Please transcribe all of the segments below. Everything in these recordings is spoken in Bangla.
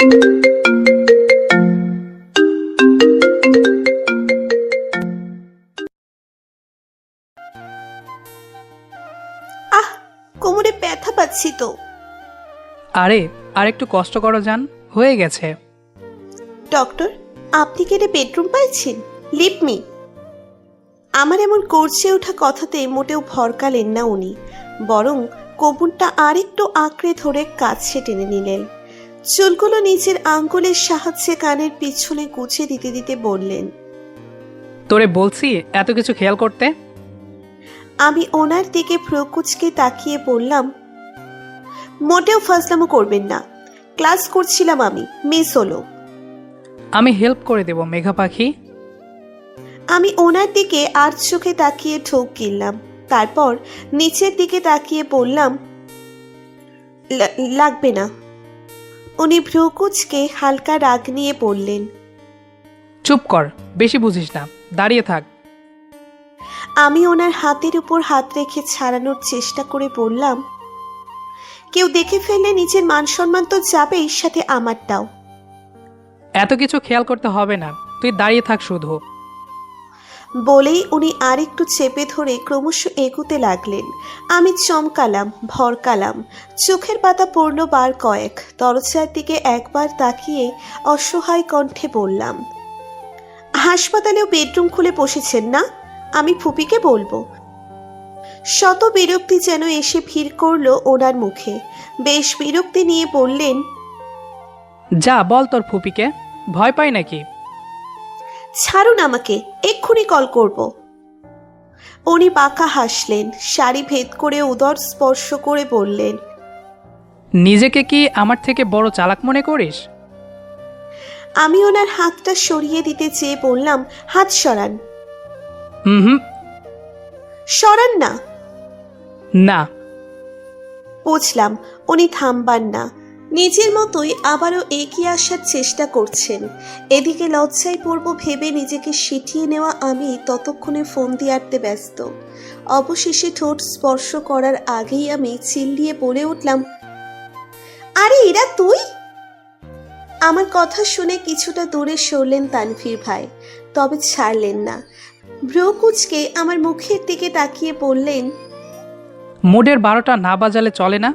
আহ, কোমরে ব্যথা পাচ্ছি তো। আরে আর একটু কষ্ট করো যান, হয়ে গেছে। ডক্টর, আপনি কি এটা বেডরুম পাইছেন? Leave me. আমার এমন করছে ওঠা কথাতে মোটেও ভরকালেন না উনি, বরং কোমরটা আরেকটু আঁকড়ে ধরে কাছে টেনে নিলেন। চুলগুলো নিচের আঙ্গুলের সাহায্যে কানের পিছনে গুছে দিতে দিতে বললেন, তোরে বলছি এত কিছু খেয়াল করতে। আমি ওনার দিকে প্রকুচকে তাকিয়ে বললাম, মোটেও ফাজলামো করবেন না, ক্লাস করছিলাম, আমি মিস হলো। আমি হেল্প করে দেব মেঘা পাখি। আমি ওনার দিকে আর চোখে তাকিয়ে ঠোক গিললাম, তারপর নিচের দিকে তাকিয়ে বললাম, লাগবে না। উনি ভ্রুকুচকে হালকা রাগ নিয়ে বললেন, চুপ কর, বেশি বুঝিস না, দাঁড়িয়ে থাক। আমি ওনার হাতের উপর হাত রেখে ছাড়ানোর চেষ্টা করে বললাম, কেউ দেখে ফেললে নিজের মান সম্মান তো যাবেই, সাথে আমারটাও। এত কিছু খেয়াল করতে হবে না, তুই দাঁড়িয়ে থাক শুধু। বলেই উনি আরেকটু চেপে ধরে ক্রমশ এগুতে লাগলেন। আমি চমকালাম, ভরকালাম, চোখের পাতা পড়ল বার কয়েক। দরজার দিকে একবার তাকিয়ে অসহায় কণ্ঠে বললাম, হাসপাতালেও বেডরুম খুলে বসেছেন না? আমি ফুপিকে বলবো। শত বিরক্তি যেন এসে ভিড় করলো ওনার মুখে। বেশ বিরক্তি নিয়ে বললেন, যা বল তোর ফুপিকে, ভয় পাই নাকি? ছাড়ুন আমাকে, এক্ষুনি কল করব। উনি বাঁকা হাসলেন, শাড়ি ভেদ করে উদর স্পর্শ করে বললেন, নিজেকে কি আমার থেকে বড় চালাক মনে করিস? আমি ওনার হাতটা সরিয়ে দিতে চেয়ে বললাম, হাত সরান। হুম। সরান না। না। বুঝলাম উনি থামবার না, নিজের মতোই আবারও এগিয়ে আসার চেষ্টা করছেন। এদিকে লজ্জায় পড়ব ভেবে নিজেকে সিটিয়ে নেওয়া আমি ততক্ষণে ফোন দিয়ে আটতে ব্যস্ত। অবশেষে ঠোঁট স্পর্শ করার আগেই আমি চিল্লিয়ে বলে উঠলাম, আরে এরা তুই? আমার কথা শুনে কিছুটা দূরে সরলেন তানভীর ভাই, তবে ছাড়লেন না। ভ্রু কুঁচকে আমার মুখের দিকে তাকিয়ে বললেন, মুডের 12টা না বাজালে চলে না।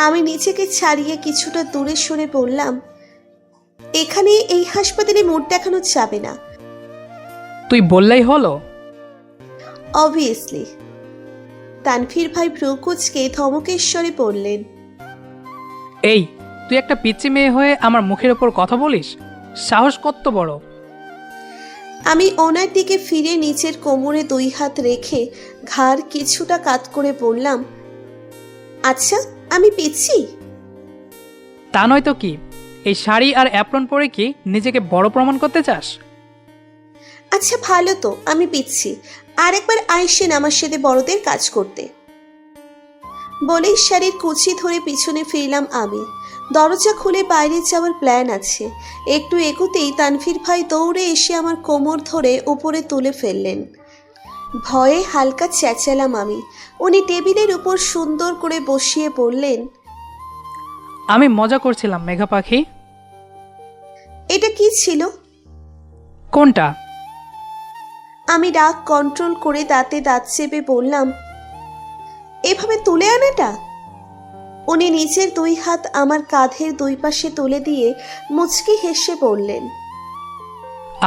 আমি নিজেকে ছাড়িয়ে কিছুটা দূরে সরে বললাম, এখানে এই হাসপাতালে মুড দেখানো যাবে না। তুই বললেই হলো। অবভিয়াসলি। তানভীর ভাই ভ্রু কুঁচকে ধমকের স্বরে বললেন, এই, তুই একটা পিচ্চি মেয়ে হয়ে আমার মুখের ওপর কথা বলিস? সাহস কত বড়! আমি ওনার দিকে ফিরে নিচের কোমরে 2 হাত রেখে ঘাড় কিছুটা কাত করে বললাম, আচ্ছা আমি পিচ্ছি? তা নয় তো কি, এই শাড়ি আর অ্যাপ্রন পরে কি নিজেকে বড় প্রমাণ করতে চাস? আচ্ছা ভালো তো, আমি পিচ্ছি, আরেকবার আইসেন আমার সাথে বড়দের কাজ করতে। বলেই শাড়ির কুচি ধরে পিছনে ফিরলাম আমি। দরজা খুলে বাইরে যাওয়ার প্ল্যান আছে। একটু এগোতেই তানভীর ভাই দৌড়ে এসে আমার কোমর ধরে উপরে তুলে ফেললেন। ভয়ে হালকা চেঁচালাম আমি। উনি টেবিলের উপর সুন্দর করে বসিয়ে বললেন, আমি মজা করছিলাম মেঘা পাখি। এটা কি ছিল? কোনটা? আমি রাগ কন্ট্রোল করে দাঁতে দাঁত চেপে বললাম, এভাবে তুলে আনাটা? উনি নিচের 2 হাত আমার কাঁধের 2 পাশে তুলে দিয়ে মুচকি হেসে বললেন,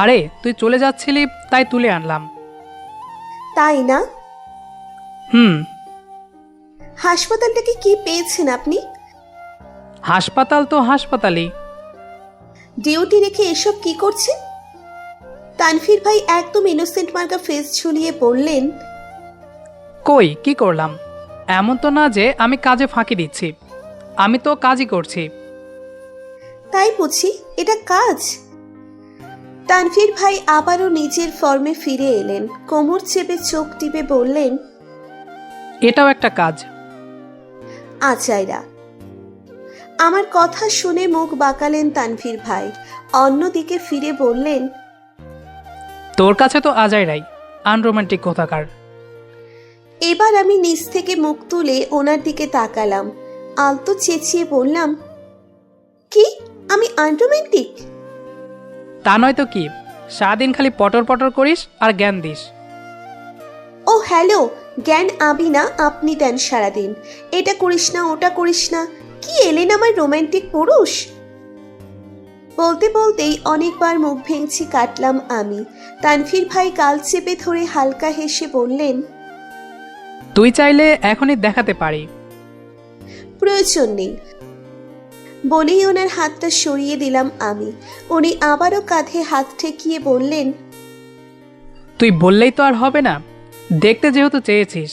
আরে তুই চলে যাচ্ছিলি তাই তুলে আনলাম। তাই না? হুম। হাসপাতালটাকে কি পেয়েছেন আপনি? হাসপাতাল তো হাসপাতালই। ডিউটি রেখে এসব কি করছেন? তানভীর ভাই একদম ইনোসেন্ট মার্কা ফেস ঝুলিয়ে বললেন, কই কি করলাম? এমন তো না যে আমি কাজে ফাঁকি দিচ্ছি, আমি তো কাজই করছি। তাই বুঝি এটা কাজ? তানভীর ভাই আবারও নিজের ফর্মে ফিরে এলেন, কোমর চেপে চোখ টিপে বললেন, এটাও একটা কাজ। আচাইরা। আমার কথা শুনে মুখ বাঁকালেন তানভীর ভাই, অন্যদিকে ফিরে বললেন, তোর কাছে তো আজাইরাই, আনরোমান্টিক কোথাকার। এবার আমি নিচ থেকে মুখ তুলে ওনার দিকে তাকালাম, আলতো চেঁচিয়ে বললাম, কি? আমি আনরোম্যান্টিক? তা নয় তো কি, সারাদিন খালি পটর পটর করিস আর জ্ঞান দিস। ও হ্যালো, জ্ঞান আমি না, আপনি দেন সারাদিন। এটা করিস না, ওটা করিস না। কি এলেন আমার রোমান্টিক পুরুষ? বলতে বলতেই অনেকবার মুখ ভেঙচি কাটলাম আমি। তানভীর ভাই গাল চেপে ধরে হালকা হেসে বললেন, তুই চাইলে এখনই দেখাতে পারি। প্রয়োজন নেই বলেই ওনার হাতটা সরিয়ে দিলাম আমি। উনি আবারও কাঁধে হাত ঠেকিয়ে বললেন, তুই বললেই তো আর হবে না, দেখতে যেহেতু চেয়েছিস।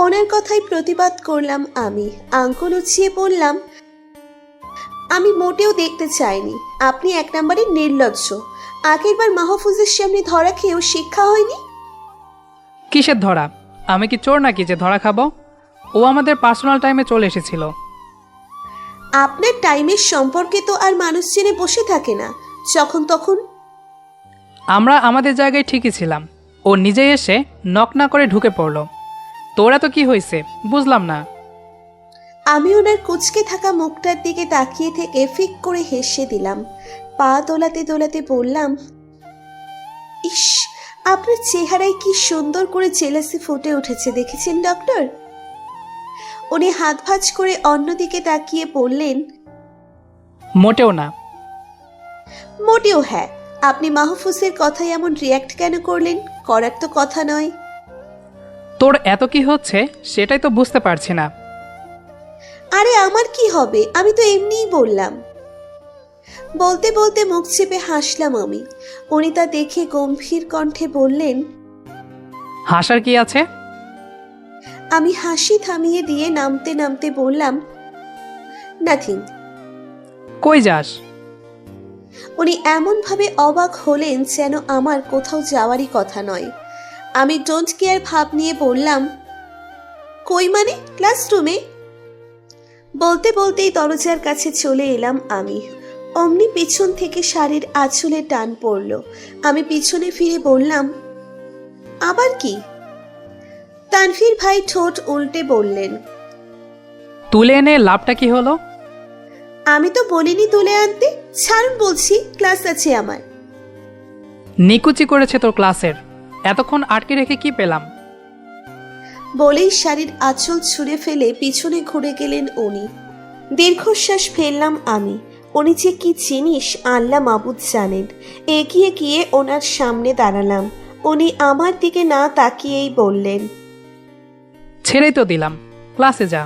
ওনার কথায় প্রতিবাদ করলাম আমি। আঙ্গুল উঁচিয়ে বললাম, আমি মোটেও দেখতে চাইনি। আপনি এক নম্বরে নির্লজ্জ। আগেরবার মাহফুজের সামনে ধরা খেয়েও শিক্ষা হয়নি? কিসের ধরা? আমি কি চোর নাকি যে ধরা খাবো? ও আমাদের পার্সোনাল টাইমে চলে এসেছিল। আপনার টাইমের সম্পর্কে তো আর মানুষ জেনে বসে থাকে না যখন তখন। আমরা আমাদের জায়গায় ঠিকই ছিলাম, ও নিজেই এসে নক না করে ঢুকে পড়লো। তোরা তো কি হয়েছে বুঝলাম না। আমি ওনার কুঁচকে থাকা মুখটার দিকে তাকিয়ে থেকে ফিক করে হেসে দিলাম। পা দোলাতে দোলাতে বললাম, ইস, আপনার চেহারায় কি সুন্দর করে জেলাসি ফুটে উঠেছে, দেখেছেন ডক্টর? উনি হাত ভাঁজ করে অন্যদিকে তাকিয়ে বললেন, মোটেও না। মোটেও হ্যাঁ। আপনি মাহফুজের কথায় এমন রিয়্যাক্ট কেন করলেন? করার তো কথা নয়। তোর এত কি হচ্ছে সেটাই তো বুঝতে পারছি না। আরে আমার কি হবে, আমি তো এমনিই বললাম। বলতে বলতে মুখ চেপে হাসলাম আমি। উনি তা দেখে গম্ভীর কণ্ঠে বললেন, হাসার কি আছে? আমি হাসি থামিয়ে দিয়ে নামতে নামতে বললাম, নাথিং। কই যাস? উনি এমনভাবে অবাক হলেন যেন আমার কোথাও যাওয়ারই কথা নয়। আমি ডোন্ট কেয়ার ভাব নিয়ে বললাম, কই মানে? ক্লাসরুমে। বলতে বলতেই দরজার কাছে চলে এলাম আমি। অমনি পিছন থেকে শাড়ির আঁচলে টান পড়ল। আমি পিছনে ফিরে বললাম, আবার কি? তানভীর ভাই ঠোঁট উল্টে বললেন, তুলে এনে লাভটা কি হলো? আমি তো বলিনি তুলে আনতে। ছাড়ুন বলছি, ক্লাস আছে আমার। নিকুচি করেছে তোর ক্লাসের, এতক্ষণ আটকে রেখে কি পেলাম? বলেই শাড়ির আঁচল ছুঁড়ে ফেলে পিছনে ঘুরে গেলেন উনি। দীর্ঘশ্বাস ফেললাম আমি। উনি যে কি জিনিস আল্লাহ মাবুদ জানেন। এগিয়ে গিয়ে ওনার সামনে দাঁড়ালাম। উনি আমার দিকে না তাকিয়েই বললেন, ছেড়েই তো দিলাম, ক্লাসে যা।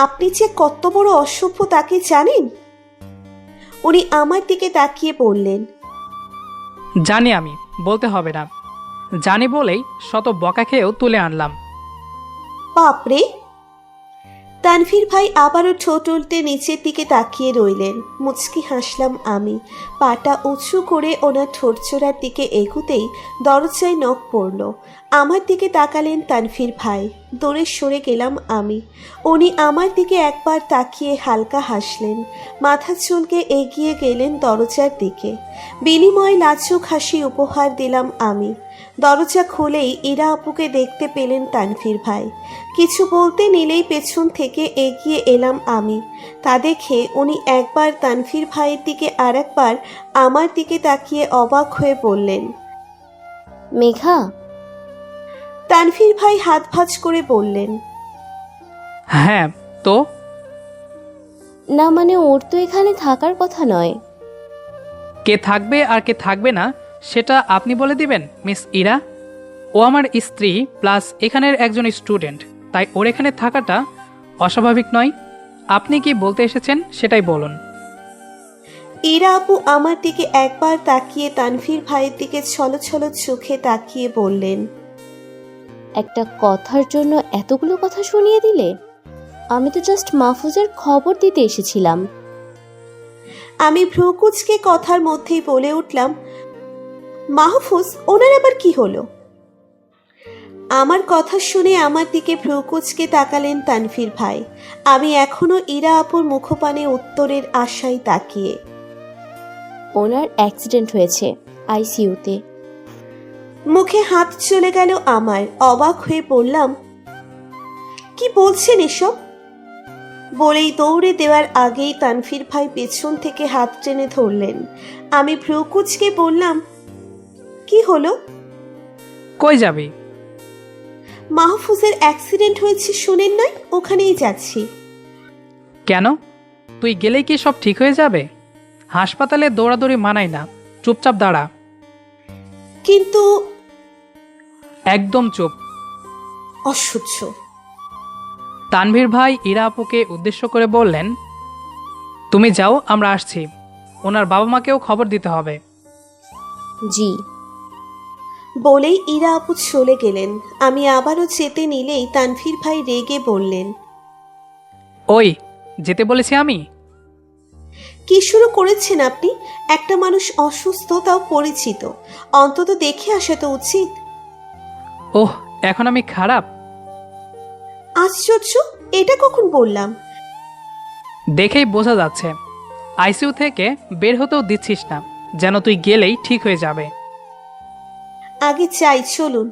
আপনি যে কত বড় অসভ্য তাকে জানেন? উনি আমার দিকে তাকিয়ে বললেন, জানি, আমি বলতে হবে না। জানি বলেই শত বকা খেয়েও তুলে আনলাম। বাপরে! তানভীর ভাই আবারও ঠোঁট উল্টে নিচের দিকে তাকিয়ে রইলেন। মুচকি হাসলাম আমি। পাটা উঁচু করে ওনার ঠোঁটচোরার দিকে এগুতেই দরজায় নখ পড়ল। আমার দিকে তাকালেন তানভীর ভাই। দৌড়ে সরে গেলাম আমি। উনি আমার দিকে একবার তাকিয়ে হালকা হাসলেন। মাথা চুলকে এগিয়ে গেলেন দরজার দিকে। বিনিময়ে লাজুক হাসি উপহার দিলাম আমি। দরজা খুলেই ইরা আপুকে দেখতে পেলেন তানভীর ভাই। কিছু বলতে নিলেই পেছন থেকে এগিয়ে এলাম আমি। তা দেখে উনি একবার তানভীর ভাইয়ের দিকে আর একবার আমার দিকে তাকিয়ে অবাক হয়ে বললেন, মেঘা। তানভীর ভাই হাত ভাঁজ করে বললেন, হ্যাঁ তো? না মানে ওর তো এখানে থাকার কথা নয়। কে থাকবে আর কে থাকবে না সেটা আপনি বলে দিবেন মিস ইরা। ও আমার স্ত্রী প্লাস এখানের একজন স্টুডেন্ট, তাই ওর এখানে থাকাটা অস্বাভাবিক নয়। আপনি কি বলতে এসেছেন সেটাই বলুন। ইরা আপু আমার দিকে একবার তাকিয়ে তানভীর ভাইয়ের দিকে ছলছল চোখে তাকিয়ে বললেন, একটা কথার জন্য এতগুলো কথা শুনিয়ে দিলে? আমি তো জাস্ট মাহফুজের খবর দিতে এসেছিলাম। আমি ভ্রুকুচকে কথার মধ্যেই বলে উঠলাম, মাহফুজ, ওনার আবার কি হলো? আমার কথা শুনে আমার দিকে ভ্রুকুচকে তাকালেন তানভীর ভাই। আমি এখনো ইরা আপুর মুখপানে উত্তরের আশায় তাকিয়ে। ওনার অ্যাক্সিডেন্ট হয়েছে, আইসিইউতে। মুখে হাত চলে গেল আমার। অবাক হয়ে বললাম, কি বলছেন এসব? বলেই দৌড়ে দেওয়ার আগেই তানভীর ভাই পেছন থেকে হাত টেনে ধরলেন। আমি ভ্রু কুঁচকে বললাম, কি হলো? কই যাবি? মাহফুজের অ্যাক্সিডেন্ট হয়েছে শুনেন নাই? ওখানেই যাচ্ছি। কেন? তুই গেলেই কি সব ঠিক হয়ে যাবে? হাসপাতালে দৌড়াদৌড়ি মানাই না, চুপচাপ দাঁড়া। কিন্তু একদম চুপ। অসহ্য। তানভীর ভাই ইরা আপুকে উদ্দেশ্য করে বললেন, তুমি যাও, আমরা আসছি। ওনার বাবা মাকেও খবর দিতে হবে। জি। বলেই ইরা আপু চলে গেলেন। আমি আবারও যেতে নিলেই তানভীর ভাই রেগে বললেন, ওই, যেতে বলেছি আমি। কি শুরু করেছেন আপনি? একটা মানুষ অসুস্থ, তাও পরিচিত, অন্তত দেখে আসা তো উচিত। ওহ, এখন আমি খারাপ? আশ্চর্য, এটা কখন বললাম? দেখেই বোঝা যাচ্ছে। আইসিইউ থেকে বের হতেও দিচ্ছিস না, যেন তুই গেলেই ঠিক হয়ে যাবে। আগে চাই, চলুন।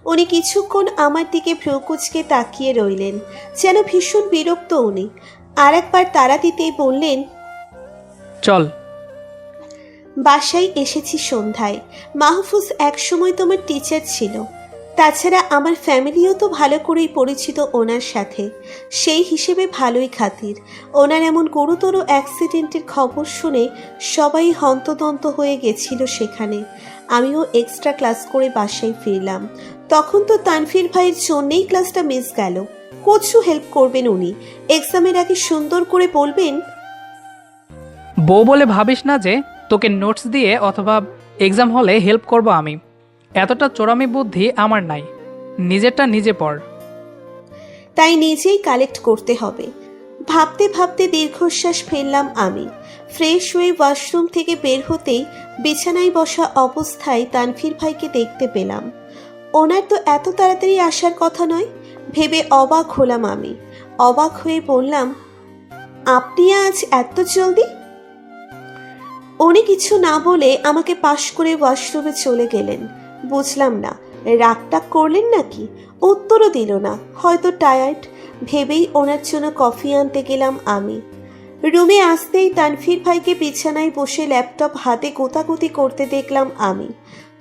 উনি কিছুক্ষণ আমার দিকে ভ্রুকুচকে তাকিয়ে রইলেন, যেন ভীষণ বিরক্ত উনি। আর একবার তাড়া দিতেই বললেন, চল। বাসায় এসেছি সন্ধ্যায়। মাহফুজ একসময় তোমার টিচার ছিল। তাছাড়া আমার ফ্যামিলিও তো ভালো করেই পরিচিত ওনার সাথে, সেই হিসেবে ভালোই খাতির। ওনার এমন গুরুতর অ্যাক্সিডেন্টের খবর শুনে সবাই হন্তদন্ত হয়ে গেছিল সেখানে। আমিও এক্সট্রা ক্লাস করে বাসায় ফিরলাম। তখন তো তানভীর ভাইয়ের জন্যেই ক্লাসটা মিস গেল। কচু হেল্প করবেন উনি, এক্সামের আগে সুন্দর করে বলবেন। বউ বলে ভাবিস না যে তোকে নোটস দিয়ে অথবা এক্সাম হলে হেল্প করব আমি। এতটা চোরামি বুদ্ধি আমার নাই। নিজেরটা নিজে পড়। তাই নিজেই কালেক্ট করতে হবে। ভাবতে ভাবতে দীর্ঘশ্বাস ফেললাম আমি। ফ্রেশ হয়ে ওয়াশরুম থেকে বের হতেই বিছানায় বসা অবস্থায় তানভীর ভাইকে দেখতে পেলাম। ওনার তো এত তাড়াতাড়ি আসার কথা নয় ভেবে অবাক হলাম আমি। অবাক হয়ে বললাম, আপনি আজ এত জলদি? উনি কিছু না বলে আমাকে পাশ করে ওয়াশরুমে চলে গেলেন। বুঝলাম না, রাগটাগ করলেন নাকি? উত্তরও দিল না, হয়তো টায়ার্ড ভেবেই ওনার জন্য কফি আনতে গেলাম আমি। রুমে আসতেই তানভীর ভাইকে বিছানায় বসে ল্যাপটপ হাতে গোতাগুতি করতে দেখলাম আমি।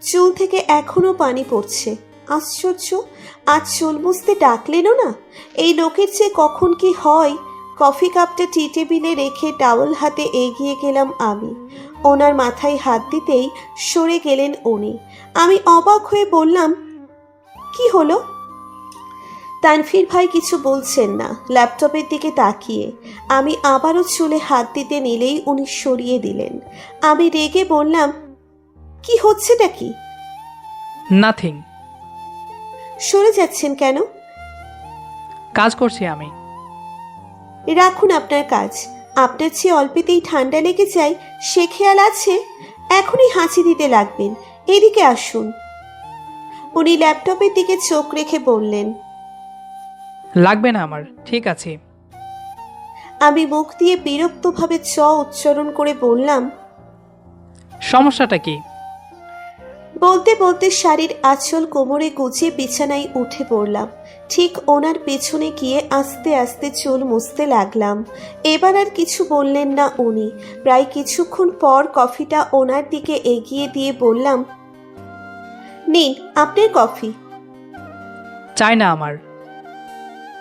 চুল থেকে এখনো পানি পড়ছে। আশ্চর্য, আজ চুল মুছতে ডাকলেনও না। এই লোকের যে কখন কি হয়। কফি কাপটা টি টেবিলে রেখে টাওয়াল হাতে এগিয়ে গেলাম আমি। ওনার মাথায় হাত দিতেই সরে গেলেন উনি। আমি অবাক হয়ে বললাম, কি হলো? তানভীর ভাই কিছু বলছেন না, ল্যাপটপের দিকে তাকিয়ে। আমি আবারও চুলে হাত দিতে নিলেই উনি সরিয়ে দিলেন। আমি রেগে বললাম, কি হচ্ছেটা কি? নাথিং। সরে যাচ্ছেন কেন? কাজ করছি আমি। রাখুন আপনার কাজ। আপনার চেয়ে অল্পেতেই ঠান্ডা লেগে যায় সে খেয়াল আছে? এখনই হাঁচি দিতে লাগবেন, এদিকে আসুন। উনি ল্যাপটপের দিকে চোখ রেখে বললেন, লাগবে না আমার, ঠিক আছে। আমি মুখ দিয়ে বিরক্তভাবে চ উচ্চারণ করে বললাম, সমস্যাটা কি? বলতে বলতে শাড়ির আঁচল কোমরে গুছিয়ে বিছানায় উঠে পড়লাম। ঠিক ওনার পেছনে গিয়ে আস্তে আস্তে চুল মুছতে লাগলাম। এবার আর কিছু বললেন না উনি। প্রায় কিছুক্ষণ পর কফিটা ওনার দিকে এগিয়ে দিয়ে বললাম, নিন আপনার কফি। চাই না আমার।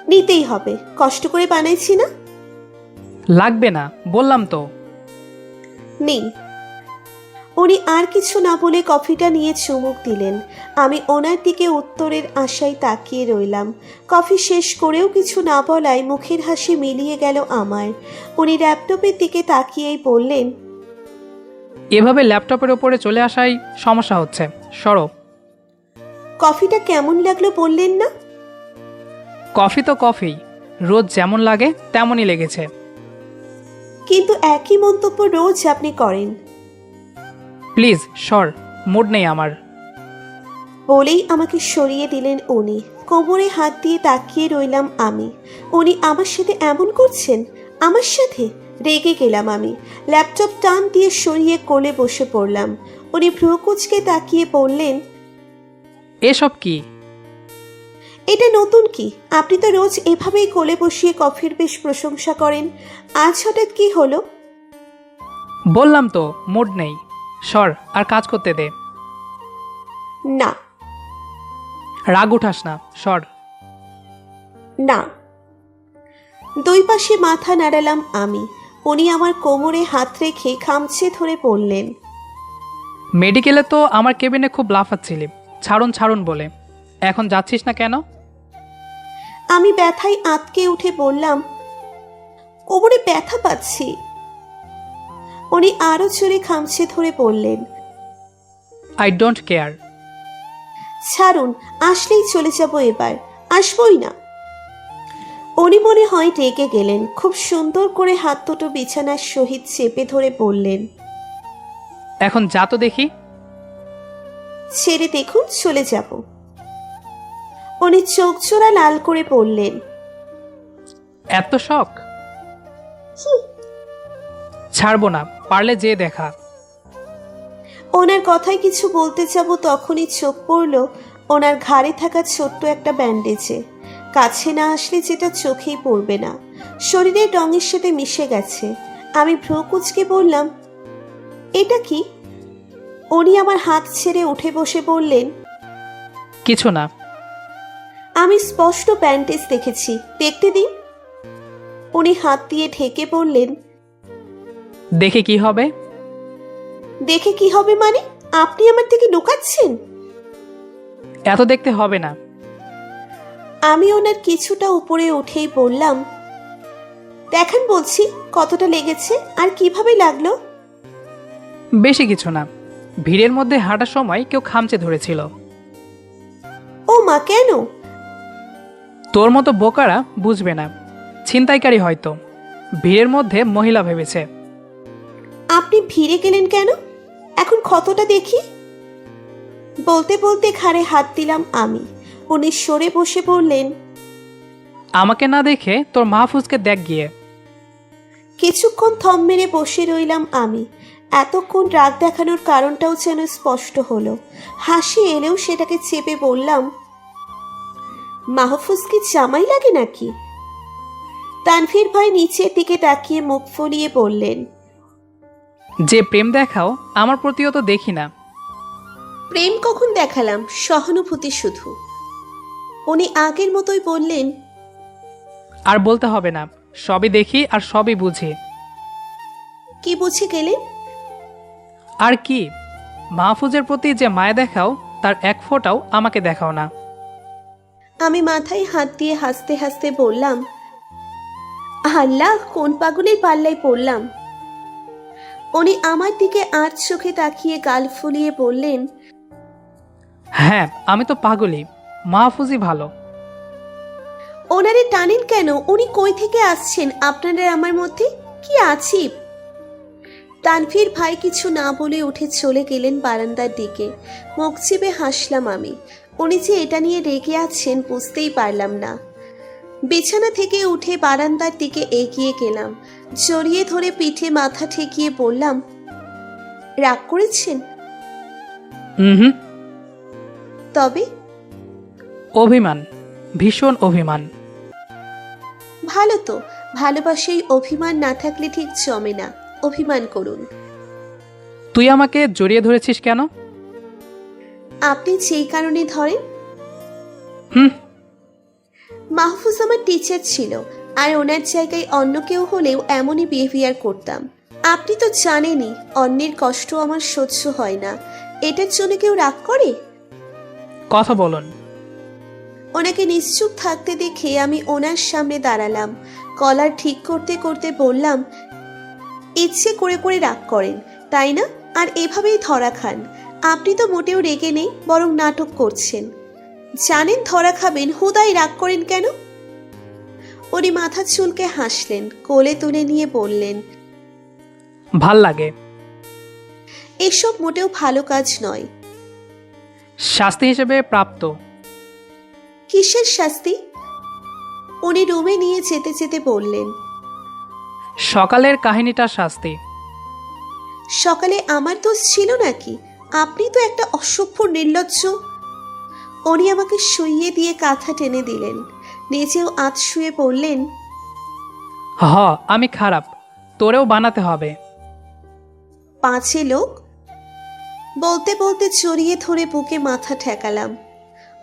নিতেই হবে, কষ্ট করে বানাইছি না। লাগবে না বললাম তো। নিন। উনি আর কিছু না বলে কফিটা নিয়ে চুমুক দিলেন। আমি ওনার দিকে উত্তরের আশায় তাকিয়ে রইলাম। কফি শেষ করেও কিছু না বলায় মুখের হাসি মিলিয়ে গেল আমার। উনি ল্যাপটপের দিকে তাকিয়েই বললেন, এভাবে ল্যাপটপের ওপরে চলে আসাই সমস্যা হচ্ছে, সরো। কফিটা কেমন লাগলো বললেন না? কফি তো কফি, রোজ যেমন লাগে তেমনই লেগেছে। কিন্তু একই মন্তব্য রোজ আপনি করেন। প্লিজ সর, মুড নেই আমার। বলেই আমাকে সরিয়ে দিলেন উনি। কোমরে হাত দিয়ে তাকিয়ে রইলাম আমি। উনি আমার সাথে এমন করছেন? আমার সাথে? রেগে গেলাম আমি। ল্যাপটপ টান দিয়ে সরিয়ে কোলে বসে পড়লাম। উনি ভ্রু কুঁচকে তাকিয়ে বললেন, এসব কি? এটা নতুন কি? আপনি তো রোজ এভাবেই কোলে বসিয়ে কফির বেশ প্রশংসা করেন, আজ হঠাৎ কি হলো? বললাম তো মুড নেই। সর, আর কাজ করতে দে। না। রাগ উঠাস না, সর। না। দুই পাশে মাথা নাড়ালাম আমি। উনি আমার কোমরে হাত রেখে খামচে ধরে পড়লেন। মেডিকেলে তো আমার কেবিনে খুব লাফাচ্ছিলি, ছাড়ুন ছাড়ুন বলে। এখন যাচ্ছিস না কেন? আমি ব্যথায় আঁতকে উঠে বললাম, কোমরে ব্যথা পাচ্ছি। উনি আরো জোরে খামচে ধরে পড়লেন। I don't care. ছাড়ুন, আসলেই চলে যাব এবার, আসবই না। উনি মনে হয় রেগে গেলেন। খুব সুন্দর করে হাত দুটো বিছানার সহিত চেপে ধরে বললেন, এখন যা তো দেখি। ছেড়ে দেখুন, চলে যাব। উনি চোখ জোড়া লাল করে পড়লেন। এত শখ? ছাড়বো না, পারলে যে দেখা। ওনার কথায় কিছু বলতে যাব তখনই চোখ পড়ল ওনার ঘাড়ে থাকা ছোট্ট একটা ব্যান্ডেজে। কাছে না আসলে যেটা চোখেই পড়বে না, শরীরের রঙের সাথে মিশে গেছে। আমি ভ্রু কুঁচকে বললাম, এটা কি? উনি আমার হাত ছেড়ে উঠে বসে বললেন, কিছু না। আমি স্পষ্ট ব্যান্ডেজ দেখেছি, দেখতে দিন। উনি হাত দিয়ে ঢেকে বললেন, দেখে কি হবে? দেখে কি হবে মানে? আপনি আমার থেকে লুকাচ্ছেন? এত দেখতে হবে না। আমি ওনার কিছুটা উপরে উঠেই বললাম, দেখেন বলছি, কতটা লেগেছে আর কিভাবে লাগলো। বেশি কিছু না, ভিড়ের মধ্যে হাঁটার সময় কেউ খামচে ধরেছিল। ও মা, কেন? তোর মতো বোকারা বুঝবে না, ছিনতাইকারী হয়তো। ভিড়ের মধ্যে মহিলা ভেবেছে। আপনি ভিড়ে গেলেন কেন? এখন ক্ষতটা দেখি। বলতে বলতে ঘাড়ে হাত দিলাম আমি। উনি সরে বসে বললেন, আমাকে না দেখে তোর মাহফুজকে দেখ গিয়ে। কিছুক্ষণ থম মেরে বসে রইলাম আমি। এতক্ষণ রাগ দেখানোর কারণটাও যেন স্পষ্ট হলো। হাসি এলেও সেটাকে চেপে বললাম, মাহফুজ কি জামাই লাগে নাকি? তানভীর ভাই নিচের দিকে তাকিয়ে মুখ ফুলিয়ে বললেন, যে প্রেম দেখাও আমার প্রতিও তো দেখি না। প্রেম কখন দেখালাম, সহানুভূতি শুধু। উনি আগের মতোই বললেন, আর বলতে হবে না, সবই দেখি আর সবই বুঝি। কি বুঝে গেলেন? আর কি, মাহফুজের প্রতি যে মায়া দেখাও তার এক ফোঁটাও আমাকে দেখাও না। আমি মাথায় হাত দিয়ে হাসতে হাসতে বললাম, আল্লাহ, কোন পাগলের পাল্লায় পড়লাম। উনি আমার দিকে আর চোখে তাকিয়ে গাল ফুলিয়ে বললেন, হ্যাঁ, আমি তো পাগলই, মাহফুজই ভালো। ওনারে টানেন কেন? উনি কই থেকে আসছেন? আপনারা আমার মধ্যে কি আছি? তানভীর ভাই কিছু না বলে উঠে চলে গেলেন বারান্দার দিকে। মুখ চিপে হাসলাম আমি। উনি যে এটা নিয়ে রেগে আছেন বুঝতেই পারলাম না। বিছানা থেকে উঠে বারান্দার দিকে এগিয়ে গেলাম। জড়িয়ে ধরে পিঠে মাথা ঠেকিয়ে বললাম, রাগ করেছেন? হুম। তবে? অভিমান, ভীষণ অভিমান। ভালো তো, ভালোবাসায় অভিমান না থাকলে ঠিক জমে না। অভিমান করুন। তুই আমাকে জড়িয়ে ধরেছিস কেন? আপনি যেই কারণে ধরেন। হুম। মাহফুজ আমার টিচার ছিল, আর ওনার জায়গায় অন্য কেউ হলেও এমনই বিহেভিয়ার করতাম। আপনি তো জানেনই, অন্যের কষ্ট আমার সহ্য হয় না। এটার জন্য কেউ রাগ করে? কথা বলুন। ওনাকে নিশ্চুপ থাকতে দেখে আমি ওনার সামনে দাঁড়ালাম। কলার ঠিক করতে করতে বললাম, ইচ্ছে করে করে রাগ করেন তাই না? আর এভাবেই ধরা খান। আপনি তো মোটেও রেগে নেই, বরং নাটক করছেন। জানেন ধরা খাবেন, হুদাই রাগ করেন কেন? উনি মাথা চুলকে হাসলেন, কোলে তুলে নিয়ে বললেন, ভাল লাগে। এসব মোটেও ভালো কাজ নয়। শাস্তি হিসেবে প্রাপ্ত। কিসের শাস্তি? উনি রুমে নিয়ে যেতে যেতে বললেন, সকালের কাহিনীটার শাস্তি। সকালে আমার দোষ ছিল নাকি? আপনি তো একটা অসভ্য নির্লজ্জ। উনি আমাকে শুইয়ে দিয়ে কাঁথা টেনে দিলেন, নিজেও আধ শুয়ে পড়লেন। আমি খারাপ, তোরেও বানাতে হবে। পাঁচে লোক, বলতে বলতে চড়িয়ে ধরে বুকে মাথা ঠেকালাম।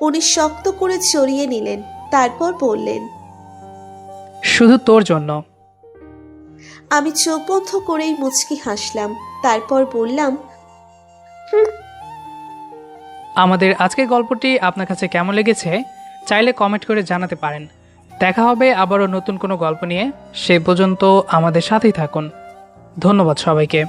উনি শক্ত করে চড়িয়ে নিলেন, তারপর বললেন, শুধু তোর জন্য। আমি চোখ বন্ধ করেই মুচকি হাসলাম, তারপর বললাম, আমাদের আজকের গল্পটি আপনার কাছে কেমন লেগেছে চাইলে কমেন্ট করে জানাতে পারেন। দেখা হবে আবারও নতুন কোনো গল্প নিয়ে। সে পর্যন্ত আমাদের সাথেই থাকুন। ধন্যবাদ সবাইকে।